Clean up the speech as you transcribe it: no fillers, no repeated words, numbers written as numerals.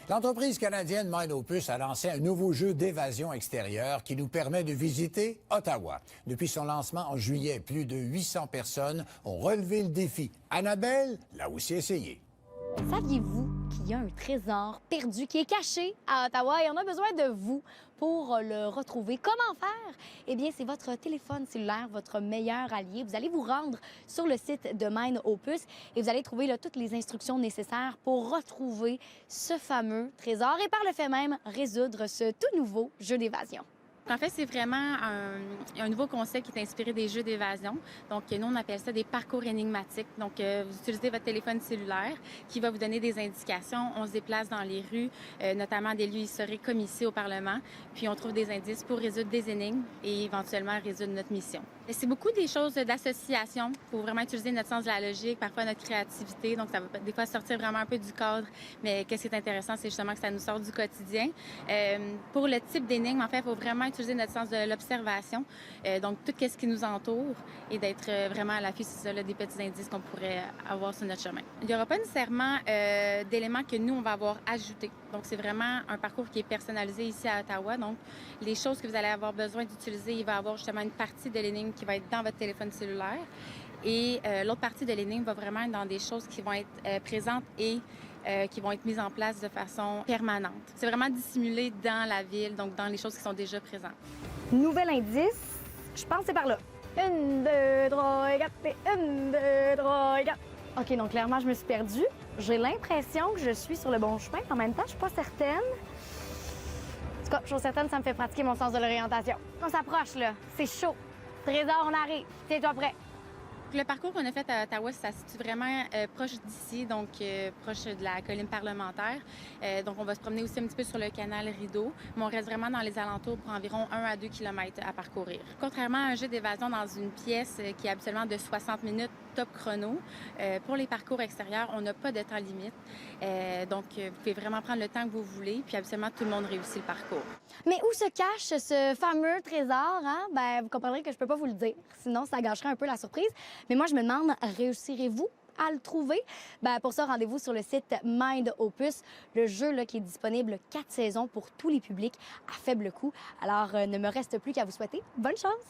L'entreprise canadienne Mindopus a lancé un nouveau jeu d'évasion extérieure qui nous permet de visiter Ottawa. Depuis son lancement en juillet, plus de 800 personnes ont relevé le défi. Annabelle l'a aussi essayé. Saviez-vous qu'il y a un trésor perdu qui est caché à Ottawa et on a besoin de vous pour le retrouver? Comment faire? Eh bien, c'est votre téléphone cellulaire, votre meilleur allié. Vous allez vous rendre sur le site de Mindopus et vous allez trouver là, toutes les instructions nécessaires pour retrouver ce fameux trésor et par le fait même résoudre ce tout nouveau jeu d'évasion. En fait, c'est vraiment un nouveau concept qui est inspiré des jeux d'évasion. Donc, nous, on appelle ça des parcours énigmatiques. Donc, vous utilisez votre téléphone cellulaire qui va vous donner des indications. On se déplace dans les rues, notamment des lieux historiques comme ici au Parlement. Puis, on trouve des indices pour résoudre des énigmes et éventuellement résoudre notre mission. C'est beaucoup des choses d'association. Il faut vraiment utiliser notre sens de la logique, parfois notre créativité. Donc, ça va des fois sortir vraiment un peu du cadre. Mais qu'est-ce qui est intéressant, c'est justement que ça nous sort du quotidien. Pour le type d'énigme, en fait, il faut vraiment utiliser notre sens de l'observation, donc tout ce qui nous entoure et d'être vraiment à l'affût des petits indices qu'on pourrait avoir sur notre chemin. Il n'y aura pas nécessairement d'éléments que nous, on va avoir ajoutés. Donc, c'est vraiment un parcours qui est personnalisé ici à Ottawa. Donc, les choses que vous allez avoir besoin d'utiliser, il va y avoir justement une partie de l'énigme qui va être dans votre téléphone cellulaire et l'autre partie de l'énigme va vraiment être dans des choses qui vont être présentes et qui vont être mises en place de façon permanente. C'est vraiment dissimulé dans la ville, donc dans les choses qui sont déjà présentes. Nouvel indice, je pense que c'est par là. 1, 2, 3, 4, 1, 2, 3, 4. OK, donc clairement, je me suis perdue. J'ai l'impression que je suis sur le bon chemin. En même temps, je suis pas certaine. En tout cas, chose certaine, ça me fait pratiquer mon sens de l'orientation. On s'approche, là. C'est chaud. Trésor, on arrive. Tiens-toi prêt. Le parcours qu'on a fait à Ottawa, ça se situe vraiment proche d'ici, donc proche de la colline parlementaire. Donc, on va se promener aussi un petit peu sur le canal Rideau, mais on reste vraiment dans les alentours pour environ 1 à 2 kilomètres à parcourir. Contrairement à un jeu d'évasion dans une pièce qui est habituellement de 60 minutes top chrono, pour les parcours extérieurs, on n'a pas de temps limite. Donc, vous pouvez vraiment prendre le temps que vous voulez, puis absolument tout le monde réussit le parcours. Mais où se cache ce fameux trésor, hein? Ben, vous comprendrez que je peux pas vous le dire, sinon ça gâcherait un peu la surprise. Mais moi, je me demande, réussirez-vous à le trouver? Ben, pour ça, rendez-vous sur le site Mindopus, le jeu là, qui est disponible 4 saisons pour tous les publics à faible coût. Alors, ne me reste plus qu'à vous souhaiter bonne chance!